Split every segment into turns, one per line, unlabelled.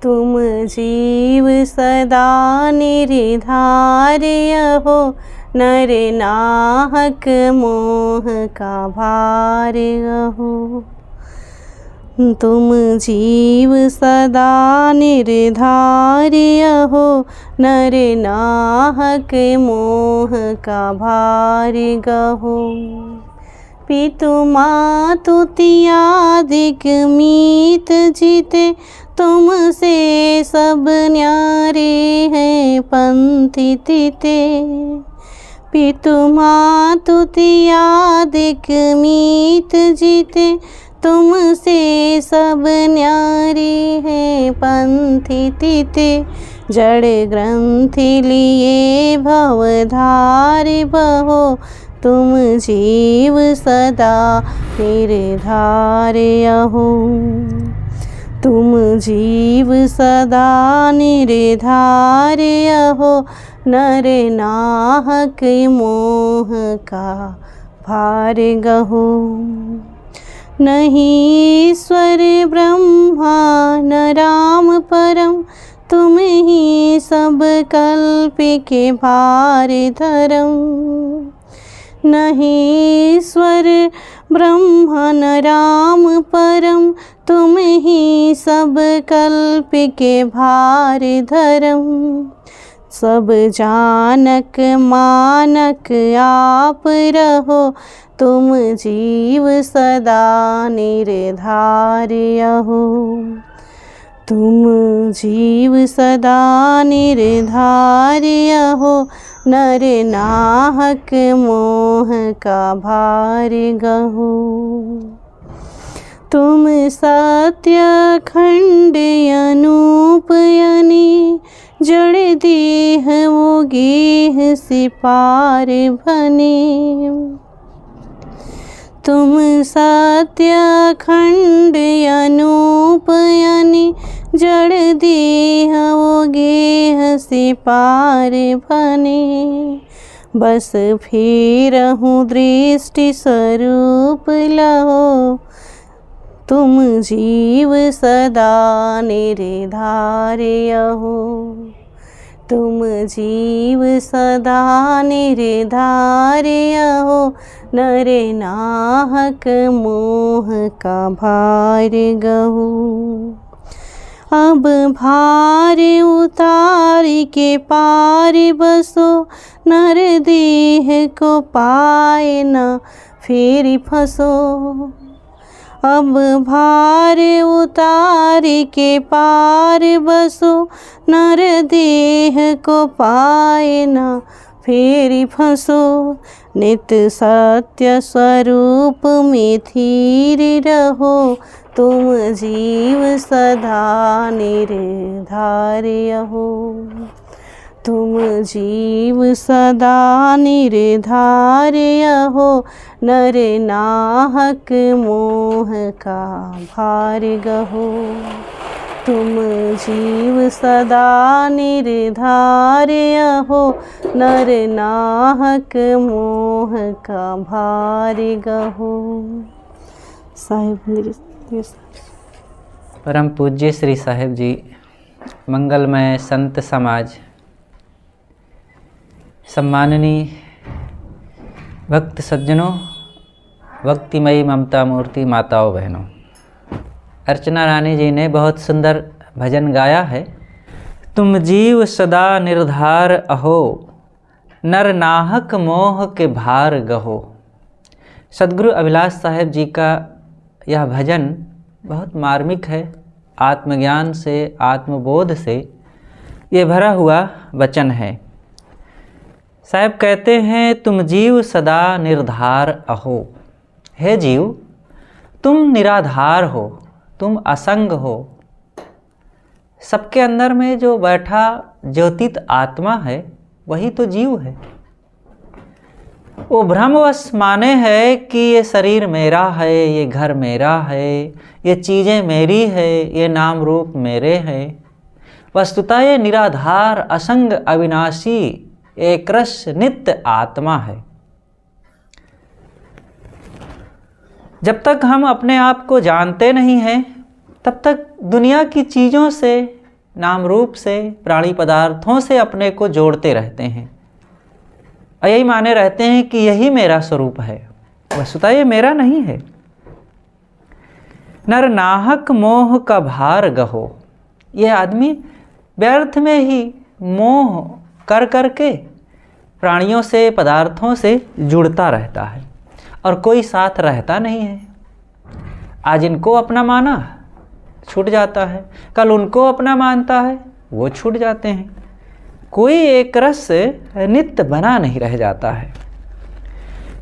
तुम जीव सदा निर्धार्य हो, नर नाहक मोह का भार हो। तुम जीव सदा निर्धार्य हो, नर नाहक मोह का भार गहो। पितु मातु त्यादिक मीत जीते, तुमसे सब न्यारे हैं पंथी तीते। पितु मातु त्यादिक मीत जीते, तुमसे सब न्यारे हैं पंथी तीते। जड़ ग्रंथि लिए भवधारि बहो, तुम जीव सदा निर्धार्य हो। तुम जीव सदा निर्धार्य हो, नर नाहक मोह का भार गहो। नहीं ईश्वर ब्रह्मा न राम परम, तुम ही सब कल्प के भार धरम। नहीं ईश्वर ब्रह्मा न राम परम, तुम ही सब कल्प के भार धरम। सब जानक मानक आप रहो, तुम जीव सदा निर्धार्य हो। तुम जीव सदा निर्धार्य हो, नर नाहक मोह का भार गहो। तुम सत्य खंड अनूप यानी, जड़ देह वो गेह सिपार बने। तुम सत्य खंड अनूप यानी, जड़ देह वो गेह सिपार बने। बस फिरहूँ दृष्टि स्वरूप लहो, तुम जीव सदा निर्धार्य हो। तुम जीव सदा निर्धार्य हो, नर नाहक मोह का भार गहो। अब भार उतार के पार बसो, नर देह को पाए न फिर फंसो। अब भार उतार के पार बसो, नर देह को पाए न फिर फंसो। नित सत्य स्वरूप में स्थिर रहो, तुम जीव सदा निर्धार्य हो। तुम जीव सदा निर्धार्य हो, नर नाहक मोह का भार गहो। तुम जीव सदा निर्धार्य हो, नर नाहक मोह का भार गहो। साहिब
परम पूज्य श्री साहिब जी, मंगलमय संत समाज, सम्माननीय भक्त सज्जनों, भक्तिमयी ममता मूर्ति माताओं बहनों, अर्चना रानी जी ने बहुत सुंदर भजन गाया है। तुम जीव सदा निर्धार अहो, नर नाहक मोह के भार गहो। सद्गुरु अभिलाष साहेब जी का यह भजन बहुत मार्मिक है। आत्मज्ञान से, आत्मबोध से ये भरा हुआ वचन है। साहब कहते हैं, तुम जीव सदा निर्धार अहो। हे जीव, तुम निराधार हो, तुम असंग हो। सबके अंदर में जो बैठा ज्योतित आत्मा है वही तो जीव है। वो भ्रमवश माने है कि ये शरीर मेरा है, ये घर मेरा है, ये चीज़ें मेरी है, ये नाम रूप मेरे हैं। वस्तुतः ये निराधार, असंग, अविनाशी, एक रस नित्य आत्मा है। जब तक हम अपने आप को जानते नहीं हैं, तब तक दुनिया की चीज़ों से नाम रूप से, प्राणी पदार्थों से अपने को जोड़ते रहते हैं और यही माने रहते हैं कि यही मेरा स्वरूप है। वस्तुतः ये मेरा नहीं है। नर नाहक मोह का भार गहो, ये आदमी व्यर्थ में ही मोह कर करके प्राणियों से, पदार्थों से जुड़ता रहता है और कोई साथ रहता नहीं है। आज इनको अपना माना, छूट जाता है, कल उनको अपना मानता है, वो छूट जाते हैं। कोई एक रस नित्य बना नहीं रह जाता है।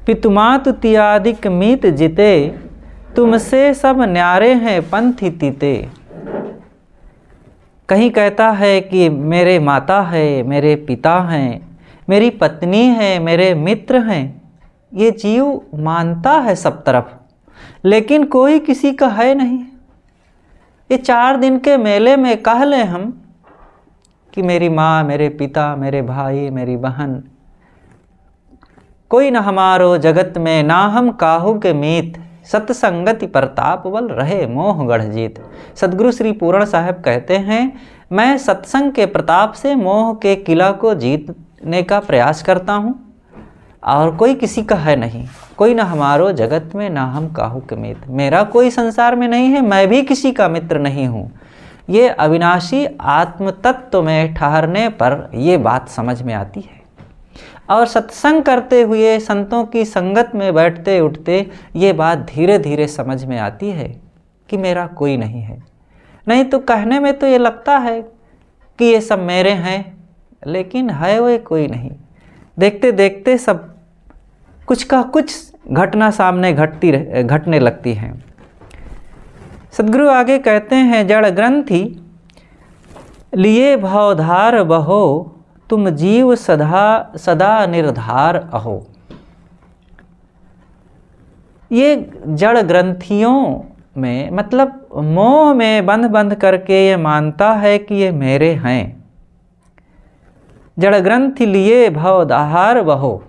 पितुमातु त्यादिक मीत जिते, तुमसे सब न्यारे हैं पंथी तीते। कहीं कहता है कि मेरे माता है, मेरे पिता हैं, मेरी पत्नी है, मेरे मित्र हैं। ये जीव मानता है सब तरफ, लेकिन कोई किसी का है नहीं। ये 4 दिन के मेले में कह लें हम कि मेरी माँ, मेरे पिता, मेरे भाई, मेरी बहन, कोई न हमारो जगत में, ना हम काहू के मीत, सत्संगति प्रताप बल रहे मोह गढ़ जीत। सदगुरु श्री पूर्ण साहब कहते हैं, मैं सत्संग के प्रताप से मोह के किला को जीतने का प्रयास करता हूँ और कोई किसी का है नहीं। कोई न हमारो जगत में, ना हम काहू के मित्र, मेरा कोई संसार में नहीं है, मैं भी किसी का मित्र नहीं हूँ। ये अविनाशी आत्म तत्व में ठहरने पर ये बात समझ में आती है और सत्संग करते हुए, संतों की संगत में बैठते उठते ये बात धीरे धीरे समझ में आती है कि मेरा कोई नहीं है। नहीं तो कहने में तो ये लगता है कि ये सब मेरे हैं, लेकिन है वो कोई नहीं। देखते देखते सब कुछ का कुछ घटना सामने घटने लगती हैं। सदगुरु आगे कहते हैं, जड़ ग्रंथि लिए भवधार बहो, तुम जीव सदा सदा निर्धार अहो। ये जड़ ग्रंथियों में, मतलब मोह में बंध करके ये मानता है कि ये मेरे हैं। जड़ ग्रंथि लिए भवधार बहो,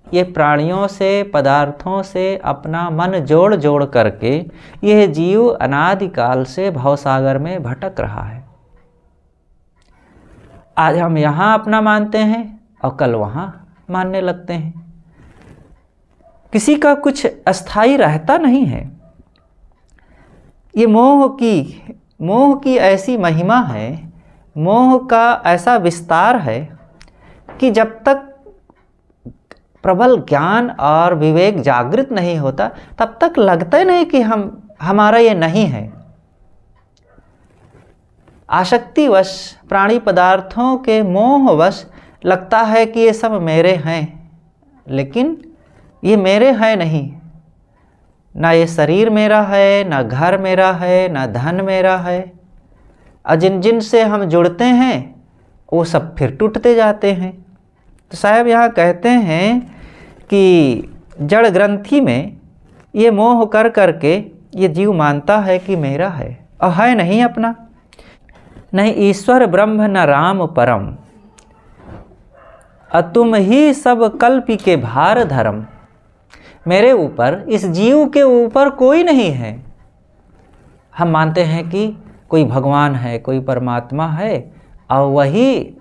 ये प्राणियों से, पदार्थों से अपना मन जोड़ जोड़ करके यह जीव अनादिकाल से भवसागर में भटक रहा है। आज हम यहाँ अपना मानते हैं और कल वहाँ मानने लगते हैं। किसी का कुछ अस्थाई रहता नहीं है। ये मोह की ऐसी महिमा है, मोह का ऐसा विस्तार है कि जब तक प्रबल ज्ञान और विवेक जागृत नहीं होता तब तक लगता ही नहीं कि हमारा ये नहीं है। आसक्तिवश, प्राणी पदार्थों के मोहवश लगता है कि ये सब मेरे हैं, लेकिन ये मेरे हैं नहीं। ना ये शरीर मेरा है, ना घर मेरा है, ना धन मेरा है। और जिन से हम जुड़ते हैं वो सब फिर टूटते जाते हैं। तो साहब यहाँ कहते हैं कि जड़ ग्रंथि में ये मोह कर करके ये जीव मानता है कि मेरा है और है नहीं अपना। नहीं ईश्वर ब्रह्म न राम परम, तुम ही सब कल्पी के भार धर्म। मेरे ऊपर, इस जीव के ऊपर कोई नहीं है। हम मानते हैं कि कोई भगवान है, कोई परमात्मा है और वही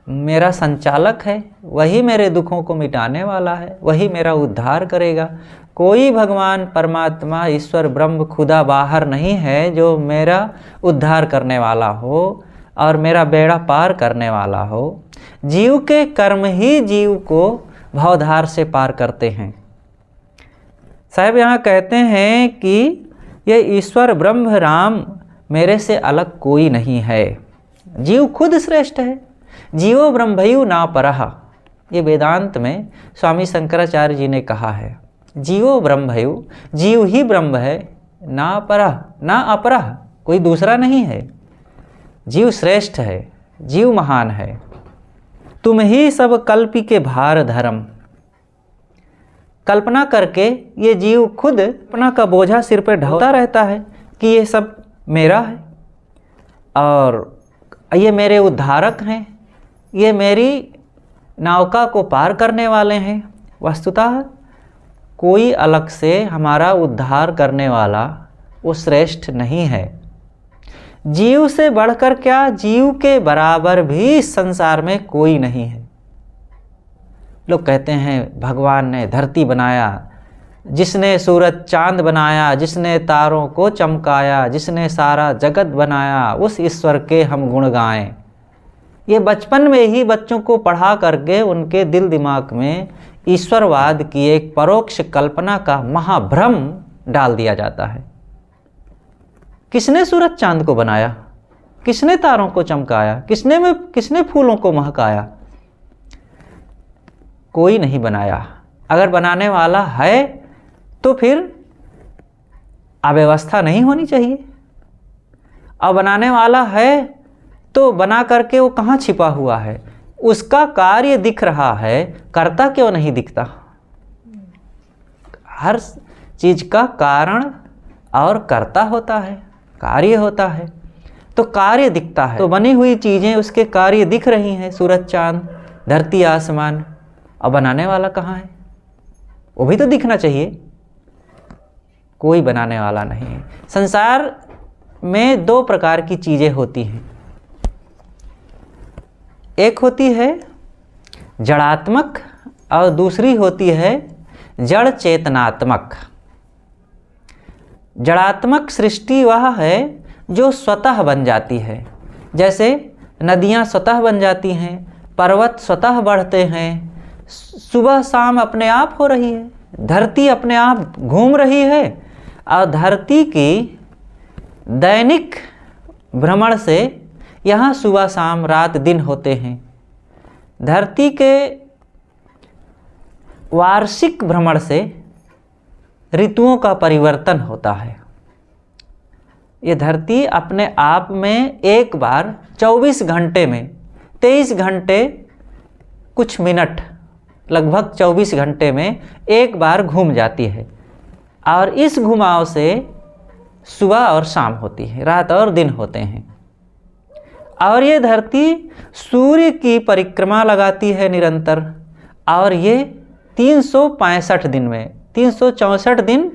मेरा संचालक है, वही मेरे दुखों को मिटाने वाला है, वही मेरा उद्धार करेगा। कोई भगवान, परमात्मा, ईश्वर, ब्रह्म, खुदा बाहर नहीं है जो मेरा उद्धार करने वाला हो और मेरा बेड़ा पार करने वाला हो। जीव के कर्म ही जीव को भवधार से पार करते हैं। साहब यहाँ कहते हैं कि ये ईश्वर, ब्रह्म, राम मेरे से अलग कोई नहीं है। जीव खुद श्रेष्ठ है। जीवो ब्रह्मयु ना परः, ये वेदांत में स्वामी शंकराचार्य जी ने कहा है। जीवो ब्रह्मयु, जीव ही ब्रह्म है, ना परः, ना अपरः, कोई दूसरा नहीं है। जीव श्रेष्ठ है, जीव महान है। तुम ही सब कल्पी के भार धर्म। कल्पना करके ये जीव खुद अपना का बोझा सिर पर ढोता रहता है कि ये सब मेरा है और ये मेरे उद्धारक हैं, ये मेरी नौका को पार करने वाले हैं। वस्तुतः कोई अलग से हमारा उद्धार करने वाला वो श्रेष्ठ नहीं है। जीव से बढ़कर क्या, जीव के बराबर भी संसार में कोई नहीं है। लोग कहते हैं भगवान ने धरती बनाया, जिसने सूरज चांद बनाया, जिसने तारों को चमकाया, जिसने सारा जगत बनाया, उस ईश्वर के हम गुण गाएं। ये बचपन में ही बच्चों को पढ़ा करके उनके दिल दिमाग में ईश्वरवाद की एक परोक्ष कल्पना का महाभ्रम डाल दिया जाता है। किसने सूरज चांद को बनाया, किसने तारों को चमकाया, किसने फूलों को महकाया? कोई नहीं बनाया। अगर बनाने वाला है तो फिर अव्यवस्था नहीं होनी चाहिए, और बनाने वाला है तो बना करके वो कहाँ छिपा हुआ है? उसका कार्य दिख रहा है, कर्ता क्यों नहीं दिखता? हर चीज का कारण और कर्ता होता है, कार्य होता है, तो कार्य दिखता है। तो बनी हुई चीजें उसके कार्य दिख रही हैं, सूरज चांद धरती आसमान, और बनाने वाला कहाँ है? वो भी तो दिखना चाहिए। कोई बनाने वाला नहीं है। संसार में दो प्रकार की चीजें होती हैं, एक होती है जड़ात्मक और दूसरी होती है जड़ चेतनात्मक। जड़ात्मक सृष्टि वह है जो स्वतः बन जाती है, जैसे नदियाँ स्वतः बन जाती हैं, पर्वत स्वतः बढ़ते हैं, सुबह शाम अपने आप हो रही है, धरती अपने आप घूम रही है, और धरती की दैनिक भ्रमण से यहाँ सुबह शाम रात दिन होते हैं। धरती के वार्षिक भ्रमण से ऋतुओं का परिवर्तन होता है। ये धरती अपने आप में एक बार 24 घंटे में 23 घंटे कुछ मिनट, लगभग 24 घंटे में एक बार घूम जाती है, और इस घुमाव से सुबह और शाम होती है, रात और दिन होते हैं। और ये धरती सूर्य की परिक्रमा लगाती है निरंतर, और ये 365 दिन में 364 दिन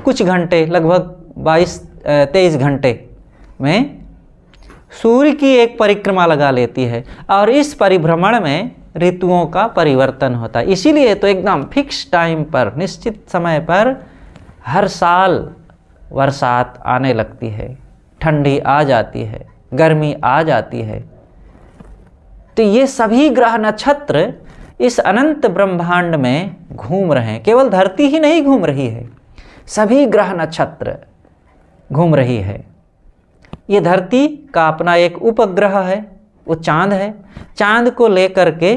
कुछ घंटे, लगभग 22-23 घंटे में सूर्य की एक परिक्रमा लगा लेती है, और इस परिभ्रमण में ऋतुओं का परिवर्तन होता है। इसीलिए तो एकदम फिक्स टाइम पर, निश्चित समय पर हर साल बरसात आने लगती है, ठंडी आ जाती है, गर्मी आ जाती है। तो ये सभी ग्रह नक्षत्र इस अनंत ब्रह्मांड में घूम रहे हैं। केवल धरती ही नहीं घूम रही है, सभी ग्रह नक्षत्र घूम रही है। ये धरती का अपना एक उपग्रह है, वो चांद है। चांद को लेकर के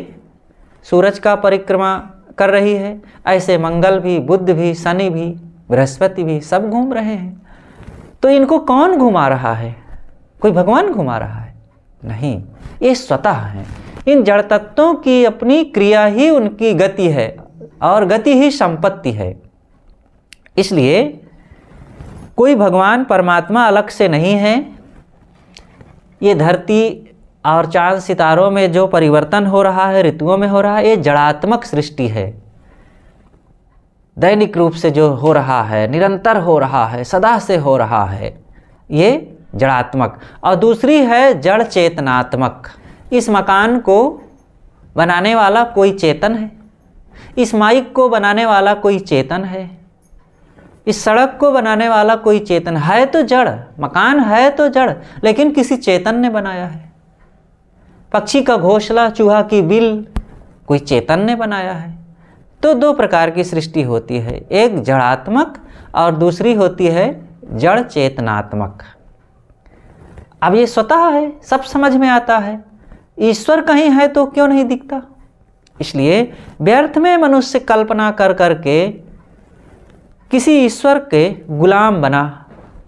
सूरज का परिक्रमा कर रही है। ऐसे मंगल भी, बुध भी, शनि भी, बृहस्पति भी, सब घूम रहे हैं। तो इनको कौन घुमा रहा है? कोई भगवान घुमा रहा है? नहीं, ये स्वतः है। इन जड़ तत्वों की अपनी क्रिया ही उनकी गति है, और गति ही संपत्ति है। इसलिए कोई भगवान परमात्मा अलग से नहीं है। ये धरती और चांद सितारों में जो परिवर्तन हो रहा है, ऋतुओं में हो रहा है, ये जड़ात्मक सृष्टि है। दैनिक रूप से जो हो रहा है, निरंतर हो रहा है, सदा से हो रहा है, ये जड़ात्मक। और दूसरी है जड़ चेतनात्मक। इस मकान को बनाने वाला कोई चेतन है, इस माइक को बनाने वाला कोई चेतन है, इस सड़क को बनाने वाला कोई चेतन है। तो जड़, मकान है तो जड़, लेकिन किसी चेतन ने बनाया है। पक्षी का घोंसला, चूहा की बिल, कोई चेतन ने बनाया है। तो दो प्रकार की सृष्टि होती है, एक जड़ात्मक और दूसरी होती है जड़ चेतनात्मक। अब ये स्वतः है, सब समझ में आता है। ईश्वर कहीं है तो क्यों नहीं दिखता? इसलिए व्यर्थ में मनुष्य कल्पना कर करके किसी ईश्वर के गुलाम बना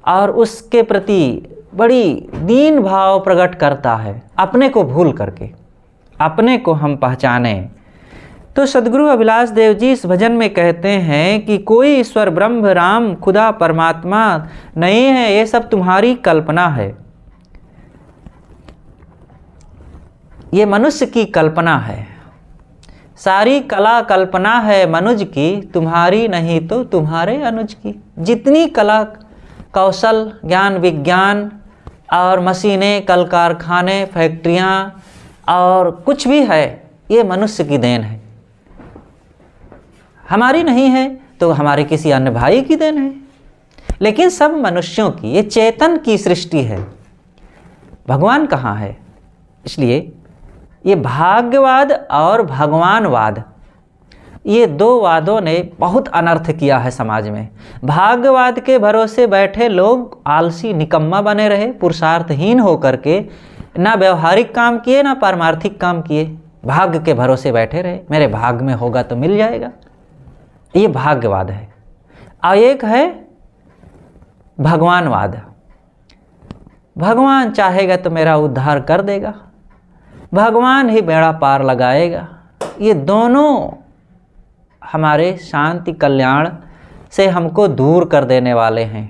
और उसके प्रति बड़ी दीन भाव प्रकट करता है, अपने को भूल करके। अपने को हम पहचाने तो सदगुरु अभिलाष देव जी इस भजन में कहते हैं कि कोई ईश्वर ब्रह्म राम खुदा परमात्मा नहीं है, ये सब तुम्हारी कल्पना है। ये मनुष्य की कल्पना है, सारी कला कल्पना है मनुज की, तुम्हारी नहीं तो तुम्हारे अनुज की। जितनी कला कौशल ज्ञान विज्ञान और मशीनें, कल कारखाने, फैक्ट्रियाँ और कुछ भी है, ये मनुष्य की देन है। हमारी नहीं है तो हमारे किसी अन्य भाई की देन है, लेकिन सब मनुष्यों की, ये चेतन की सृष्टि है। भगवान कहाँ है? इसलिए ये भाग्यवाद और भगवानवाद, ये दो वादों ने बहुत अनर्थ किया है समाज में। भाग्यवाद के भरोसे बैठे लोग आलसी निकम्मा बने रहे, पुरुषार्थहीन होकर के ना व्यवहारिक काम किए ना पारमार्थिक काम किए, भाग्य के भरोसे बैठे रहे, मेरे भाग्य में होगा तो मिल जाएगा। ये भाग्यवाद है। और एक है भगवानवाद, भगवान चाहेगा तो मेरा उद्धार कर देगा, भगवान ही बेड़ा पार लगाएगा। ये दोनों हमारे शांति कल्याण से हमको दूर कर देने वाले हैं।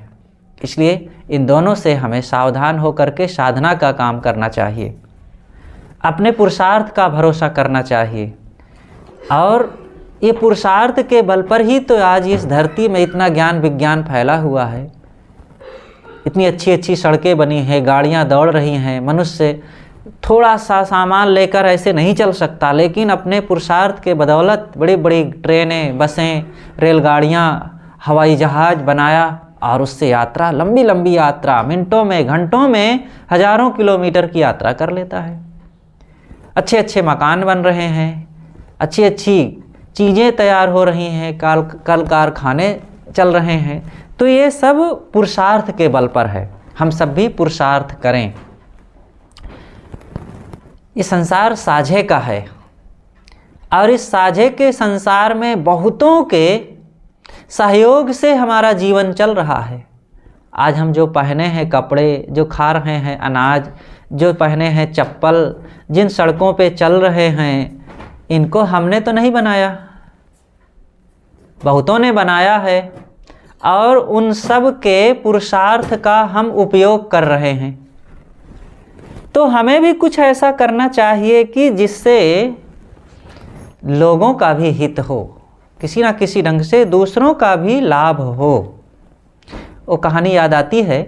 इसलिए इन दोनों से हमें सावधान होकर के साधना का काम करना चाहिए, अपने पुरुषार्थ का भरोसा करना चाहिए। और ये पुरुषार्थ के बल पर ही तो आज इस धरती में इतना ज्ञान विज्ञान फैला हुआ है, इतनी अच्छी अच्छी सड़कें बनी हैं, गाड़ियाँ दौड़ रही हैं। मनुष्य थोड़ा सा सामान लेकर ऐसे नहीं चल सकता, लेकिन अपने पुरुषार्थ के बदौलत बड़ी बड़ी ट्रेनें, बसें, रेलगाड़ियाँ, हवाई जहाज़ बनाया और उससे यात्रा, लंबी लंबी यात्रा, मिनटों में, घंटों में, हज़ारों किलोमीटर की यात्रा कर लेता है। अच्छे अच्छे मकान बन रहे हैं, अच्छी अच्छी चीज़ें तैयार हो रही हैं, कल कारखाने चल रहे हैं। तो ये सब पुरुषार्थ के बल पर है। हम सब भी पुरुषार्थ करें। ये संसार साझे का है और इस साझे के संसार में बहुतों के सहयोग से हमारा जीवन चल रहा है। आज हम जो पहने हैं कपड़े, जो खा रहे हैं अनाज, जो पहने हैं चप्पल, जिन सड़कों पे चल रहे हैं, इनको हमने तो नहीं बनाया, बहुतों ने बनाया है और उन सब के पुरुषार्थ का हम उपयोग कर रहे हैं। तो हमें भी कुछ ऐसा करना चाहिए कि जिससे लोगों का भी हित हो, किसी ना किसी ढंग से दूसरों का भी लाभ हो। वो कहानी याद आती है,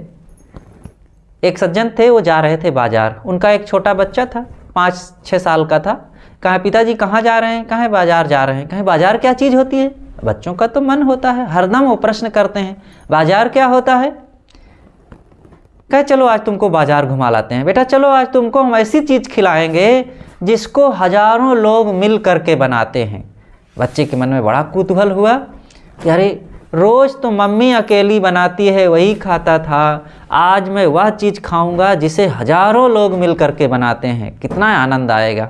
एक सज्जन थे, वो जा रहे थे बाजार। उनका एक छोटा बच्चा था, 5-6 साल का था। कहा, पिताजी कहाँ जा रहे हैं? कहें बाजार जा रहे हैं। कहें बाजार क्या चीज़ होती है? बच्चों का तो मन होता है, हरदम वो प्रश्न करते हैं, बाजार क्या होता है? कहे, चलो आज तुमको बाजार घुमा लाते हैं। बेटा चलो, आज तुमको हम ऐसी चीज़ खिलाएंगे जिसको हजारों लोग मिल करके बनाते हैं। बच्चे के मन में बड़ा कुतूहल हुआ कि अरे रोज़ तो मम्मी अकेली बनाती है, वही खाता था, आज मैं वह चीज़ खाऊंगा जिसे हजारों लोग मिल करके बनाते हैं, कितना आनंद आएगा।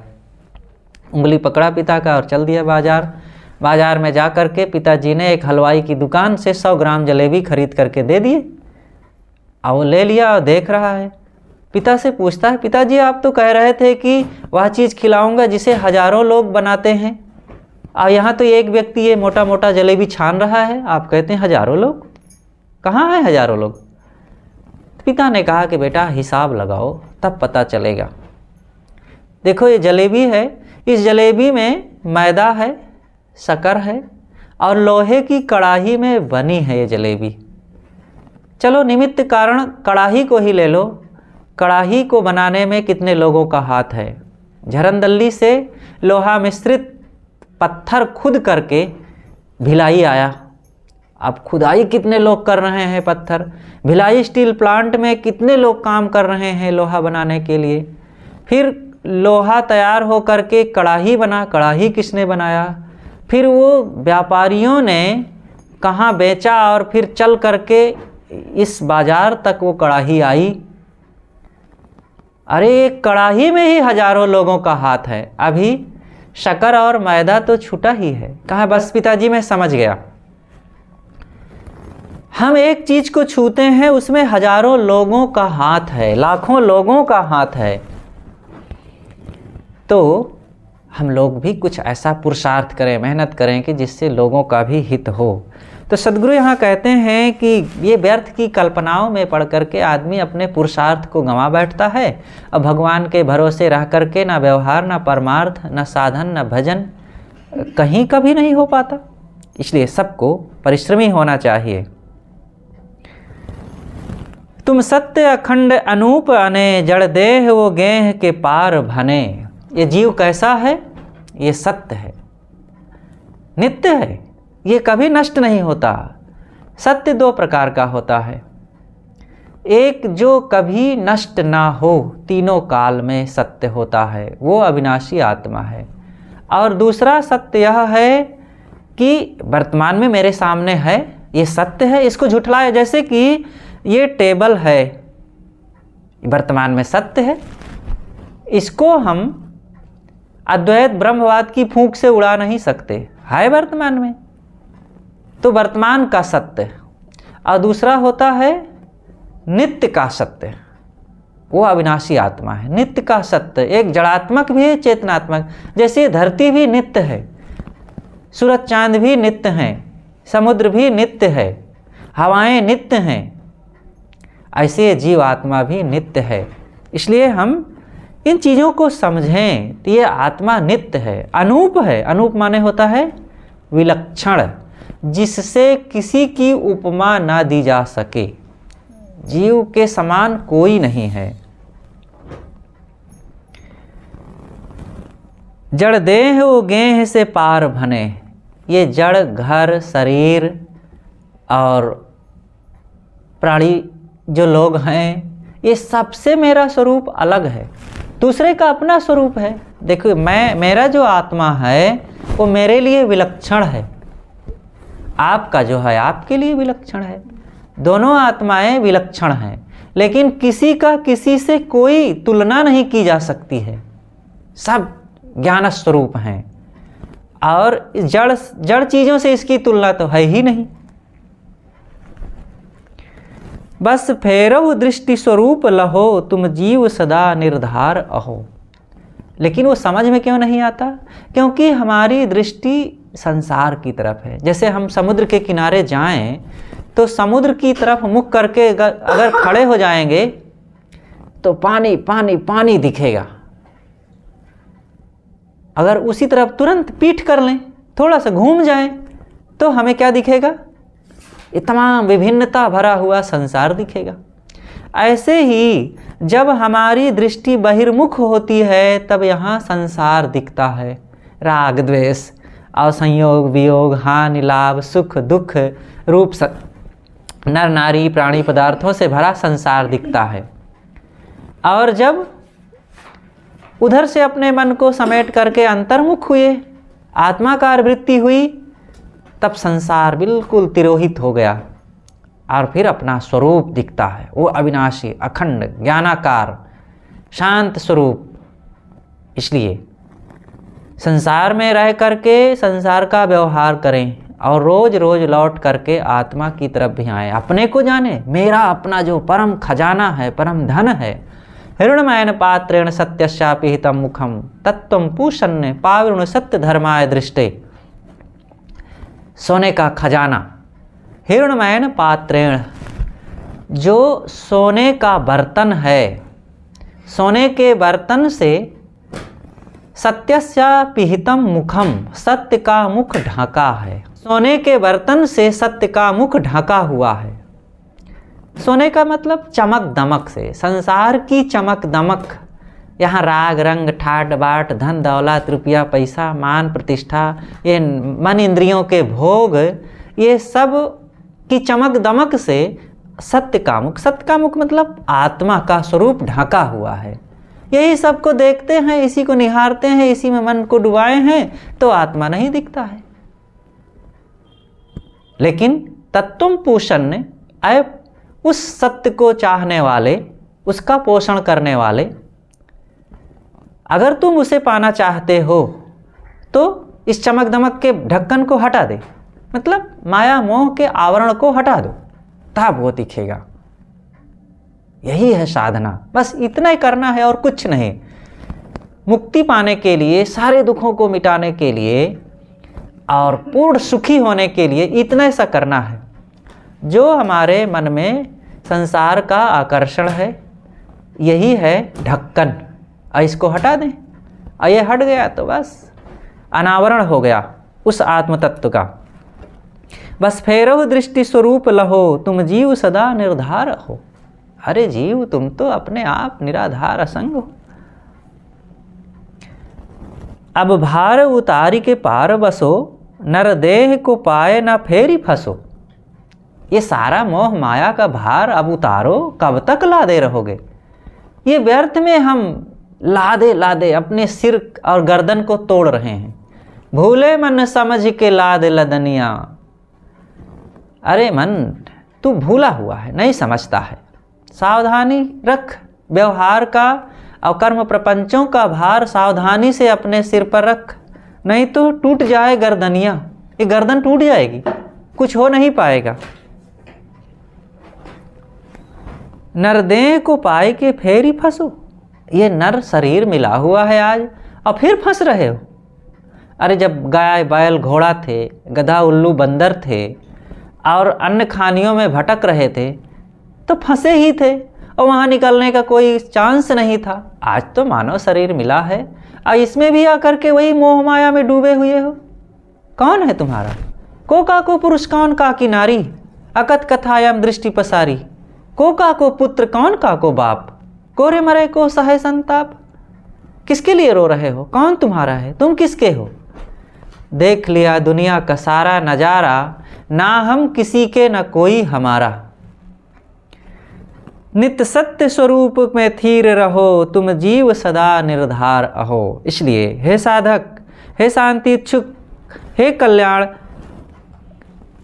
उंगली पकड़ा पिता का और चल दिया बाजार। बाजार में जा कर के पिताजी ने एक हलवाई की दुकान से 100 ग्राम जलेबी खरीद करके दे दिए। और वो ले लिया और देख रहा है। पिता से पूछता है, पिताजी आप तो कह रहे थे कि वह चीज़ खिलाऊंगा जिसे हजारों लोग बनाते हैं, और यहाँ तो एक व्यक्ति ये मोटा मोटा जलेबी छान रहा है, आप कहते हैं हजारों लोग। कहाँ है हजारों लोग? पिता ने कहा कि बेटा हिसाब लगाओ तब पता चलेगा। देखो ये जलेबी है, इस जलेबी में मैदा है, शक्कर है और लोहे की कड़ाही में बनी है ये जलेबी। चलो निमित्त कारण कड़ाही को ही ले लो, कड़ाही को बनाने में कितने लोगों का हाथ है। झरनदल्ली से लोहा मिश्रित पत्थर खुद करके भिलाई आया। अब खुदाई कितने लोग कर रहे हैं पत्थर, भिलाई स्टील प्लांट में कितने लोग काम कर रहे हैं लोहा बनाने के लिए। फिर लोहा तैयार हो करके कड़ाही बना, कड़ाही किसने बनाया, फिर वो व्यापारियों ने कहाँ बेचा और फिर चल करके इस बाजार तक वो कड़ाही आई। अरे एक कड़ाही में ही हजारों लोगों का हाथ है। अभी शक्कर और मैदा तो छूटा ही है। कहा बस पिताजी मैं समझ गया, हम एक चीज को छूते हैं उसमें हजारों लोगों का हाथ है, लाखों लोगों का हाथ है। तो हम लोग भी कुछ ऐसा पुरुषार्थ करें, मेहनत करें कि जिससे लोगों का भी हित हो। तो सदगुरु यहाँ कहते हैं कि ये व्यर्थ की कल्पनाओं में पड़ करके आदमी अपने पुरुषार्थ को गंवा बैठता है। अब भगवान के भरोसे रह करके ना व्यवहार, ना परमार्थ, ना साधन, ना भजन कहीं कभी नहीं हो पाता। इसलिए सबको परिश्रमी होना चाहिए। तुम सत्य अखंड अनूप अने, जड़ देह वो गेह के पार भने। ये जीव कैसा है? ये सत्य है, नित्य है, ये कभी नष्ट नहीं होता। सत्य दो प्रकार का होता है, एक जो कभी नष्ट ना हो, तीनों काल में सत्य होता है, वो अविनाशी आत्मा है। और दूसरा सत्य यह है कि वर्तमान में मेरे सामने है, ये सत्य है, इसको झुठलाया। जैसे कि ये टेबल है, वर्तमान में सत्य है, इसको हम अद्वैत ब्रह्मवाद की फूंक से उड़ा नहीं सकते, है वर्तमान में, तो वर्तमान का सत्य। और दूसरा होता है नित्य का सत्य, वो अविनाशी आत्मा है। नित्य का सत्य एक जड़ात्मक भी है, चेतनात्मक। जैसे धरती भी नित्य है, सूरज चांद भी नित्य हैं, समुद्र भी नित्य है, हवाएं नित्य हैं, ऐसे जीव आत्मा भी नित्य है। इसलिए हम इन चीज़ों को समझें तो ये आत्मा नित्य है, अनूप है। अनूप माने होता है विलक्षण, जिससे किसी की उपमा ना दी जा सके। जीव के समान कोई नहीं है। जड़ देह वो गेह से पार भने। ये जड़ घर शरीर और प्राणी जो लोग हैं, ये सबसे मेरा स्वरूप अलग है, दूसरे का अपना स्वरूप है। देखो, मेरा जो आत्मा है वो मेरे लिए विलक्षण है, आपका जो है आपके लिए विलक्षण है। दोनों आत्माएं विलक्षण हैं, लेकिन किसी का किसी से कोई तुलना नहीं की जा सकती है। सब ज्ञान स्वरूप हैं और जड़ चीज़ों से इसकी तुलना तो है ही नहीं। बस फेरहु दृष्टि स्वरूप लहो, तुम जीव सदा निर्धार अहो। लेकिन वो समझ में क्यों नहीं आता? क्योंकि हमारी दृष्टि संसार की तरफ है। जैसे हम समुद्र के किनारे जाएं तो समुद्र की तरफ मुख करके अगर खड़े हो जाएंगे तो पानी पानी पानी दिखेगा। अगर उसी तरफ तुरंत पीठ कर लें, थोड़ा सा घूम जाएं, तो हमें क्या दिखेगा? ये तमाम विभिन्नता भरा हुआ संसार दिखेगा। ऐसे ही जब हमारी दृष्टि बहिर्मुख होती है तब यहाँ संसार दिखता है। राग द्वेष और संयोग वियोग, हानि लाभ, सुख दुख रूप नर नारी प्राणी पदार्थों से भरा संसार दिखता है। और जब उधर से अपने मन को समेट करके अंतर्मुख हुए, आत्माकार वृत्ति हुई, तब संसार बिल्कुल तिरोहित हो गया और फिर अपना स्वरूप दिखता है, वो अविनाशी अखंड ज्ञानाकार शांत स्वरूप। इसलिए संसार में रह करके संसार का व्यवहार करें और रोज रोज लौट करके आत्मा की तरफ भी आए, अपने को जाने। मेरा अपना जो परम खजाना है, परम धन है, हिरण्मयन पात्रेण सत्यशापिहितम मुखम तत्वम पूषण्य पावृण सत्य धर्माय दृष्टे। सोने का खजाना, हिरण्मयन पात्रेण, जो सोने का बर्तन है, सोने के बर्तन से सत्यस्यापिहितम मुखम, सत्य का मुख ढका है। सोने के बर्तन से सत्य का मुख ढका हुआ है। सोने का मतलब चमक दमक से, संसार की चमक दमक। यहाँ राग रंग ठाट बाट धन दौलत रुपया पैसा मान प्रतिष्ठा, ये मन इंद्रियों के भोग, ये सब की चमक दमक से सत्य का मुख, सत्य का मुख मतलब आत्मा का स्वरूप ढका हुआ है। यही सबको देखते हैं, इसी को निहारते हैं, इसी में मन को डुबाए हैं, तो आत्मा नहीं दिखता है। लेकिन तत्वम पोषण, उस सत्य को चाहने वाले, उसका पोषण करने वाले, अगर तुम उसे पाना चाहते हो तो इस चमक दमक के ढक्कन को हटा दे, मतलब माया मोह के आवरण को हटा दो, तब वो दिखेगा। यही है साधना, बस इतना ही करना है और कुछ नहीं। मुक्ति पाने के लिए, सारे दुखों को मिटाने के लिए और पूर्ण सुखी होने के लिए इतना ऐसा करना है। जो हमारे मन में संसार का आकर्षण है, यही है ढक्कन, और इसको हटा दें, और ये हट गया तो बस अनावरण हो गया उस आत्म तत्व का। बस फेरहु दृष्टि स्वरूप लहो, तुम जीव सदा निर्धार हो। अरे जीव, तुम तो अपने आप निराधार असंग हो। अब भार उतारी के पार बसो, नर देह को पाए न फेरी फंसो। ये सारा मोह माया का भार अब उतारो, कब तक लादे रहोगे। ये व्यर्थ में हम लादे लादे अपने सिर और गर्दन को तोड़ रहे हैं। भूले मन समझ के लाद लदनिया। अरे मन, तू भूला हुआ है, नहीं समझता है। सावधानी रख, व्यवहार का और कर्म प्रपंचों का भार सावधानी से अपने सिर पर रख, नहीं तो टूट जाए गर्दनिया। ये गर्दन टूट जाएगी, कुछ हो नहीं पाएगा। नरदेह को पाए के फेर ही फंसो। ये नर शरीर मिला हुआ है आज, और फिर फंस रहे हो। अरे जब गाय बैल घोड़ा थे, गधा उल्लू बंदर थे और अन्य खानियों में भटक रहे थे तो फंसे ही थे और वहाँ निकलने का कोई चांस नहीं था। आज तो मानव शरीर मिला है और इसमें भी आकर के वही मोह माया में डूबे हुए हो। कौन है तुम्हारा? को पुरुष कौन का की नारी, अकथ कथायाम दृष्टि पसारी। को पुत्र कौन का को बाप, कोरे मरे को सहे संताप। किसके लिए रो रहे हो? कौन तुम्हारा है? तुम किसके हो? देख लिया दुनिया का सारा नजारा, ना हम किसी के न कोई हमारा। नित्य सत्य स्वरूप में थीर रहो, तुम जीव सदा निर्धार अहो। इसलिए हे साधक, हे शांति इच्छुक, हे कल्याण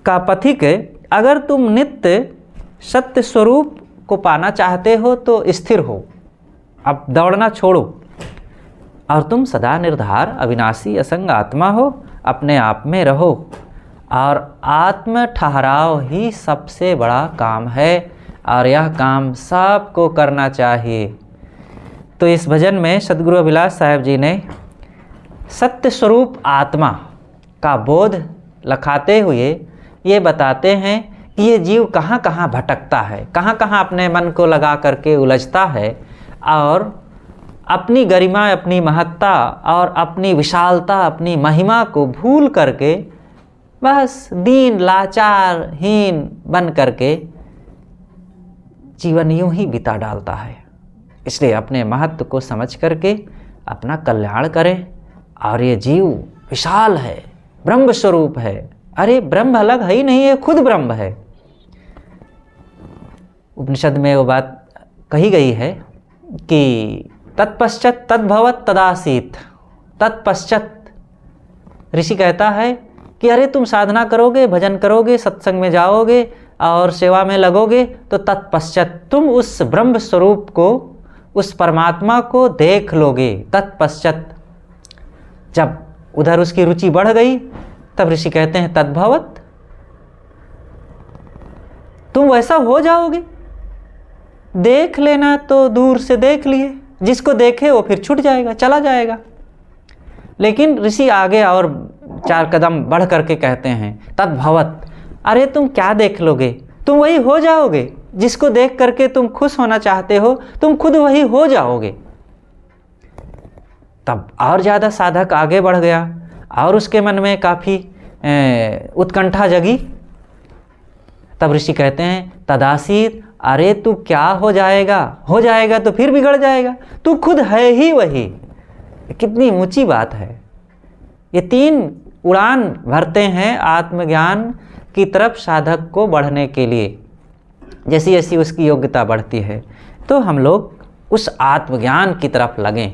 का पथिक, अगर तुम नित्य सत्य स्वरूप को पाना चाहते हो तो स्थिर हो, अब दौड़ना छोड़ो और तुम सदा निर्धार अविनाशी असंग आत्मा हो। अपने आप में रहो और आत्म ठहराव ही सबसे बड़ा काम है और यह काम सबको करना चाहिए। तो इस भजन में सद्गुरु अभिलाष साहेब जी ने सत्य स्वरूप आत्मा का बोध लखाते हुए ये बताते हैं कि ये जीव कहाँ कहाँ भटकता है, कहाँ कहाँ अपने मन को लगा करके उलझता है और अपनी गरिमा, अपनी महत्ता और अपनी विशालता, अपनी महिमा को भूल करके बस दीन लाचार हीन बन करके जीवन यूं ही बिता डालता है। इसलिए अपने महत्व को समझ करके अपना कल्याण करें। और ये जीव विशाल है, ब्रह्म स्वरूप है। अरे ब्रह्म अलग है ही नहीं है, खुद ब्रह्म है। उपनिषद में वो बात कही गई है कि तत्पश्चात तद्भवत तदासीत। तत्पश्चात ऋषि कहता है कि अरे तुम साधना करोगे, भजन करोगे, सत्संग में जाओगे और सेवा में लगोगे तो तत्पश्चात तुम उस ब्रह्म स्वरूप को, उस परमात्मा को देख लोगे। तत्पश्चात जब उधर उसकी रुचि बढ़ गई तब ऋषि कहते हैं तद्भवत, तुम वैसा हो जाओगे। देख लेना तो दूर से देख लिए, जिसको देखे वो फिर छूट जाएगा, चला जाएगा। लेकिन ऋषि आगे और 4 कदम बढ़ करके कहते हैं तद्भवत, अरे तुम क्या देख लोगे, तुम वही हो जाओगे। जिसको देख करके तुम खुश होना चाहते हो, तुम खुद वही हो जाओगे। तब और ज़्यादा साधक आगे बढ़ गया और उसके मन में काफ़ी उत्कंठा जगी। तब ऋषि कहते हैं तदासीत, अरे तू क्या हो जाएगा? हो जाएगा तो फिर बिगड़ जाएगा, तू खुद है ही वही। कितनी ऊंची बात है। ये 3 उड़ान भरते हैं आत्मज्ञान की तरफ साधक को बढ़ने के लिए। जैसी जैसी उसकी योग्यता बढ़ती है तो हम लोग उस आत्मज्ञान की तरफ लगें।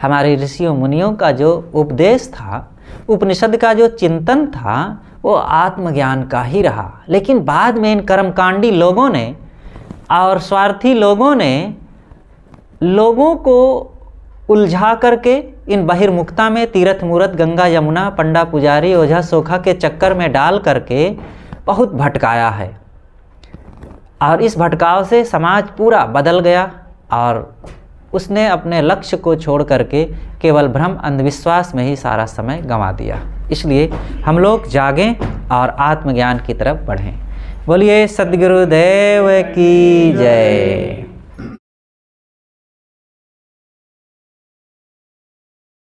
हमारे ऋषियों मुनियों का जो उपदेश था, उपनिषद का जो चिंतन था, वो आत्मज्ञान का ही रहा। लेकिन बाद में इन कर्मकांडी लोगों ने और स्वार्थी लोगों ने लोगों को उलझा करके इन बहिर्मुखता में तीर्थ मूर्त गंगा यमुना पंडा पुजारी ओझा सोखा के चक्कर में डाल करके बहुत भटकाया है। और इस भटकाव से समाज पूरा बदल गया और उसने अपने लक्ष्य को छोड़ करके केवल भ्रम अंधविश्वास में ही सारा समय गंवा दिया। इसलिए हम लोग जागें और आत्मज्ञान की तरफ बढ़ें। बोलिए सद्गुरुदेव की जय।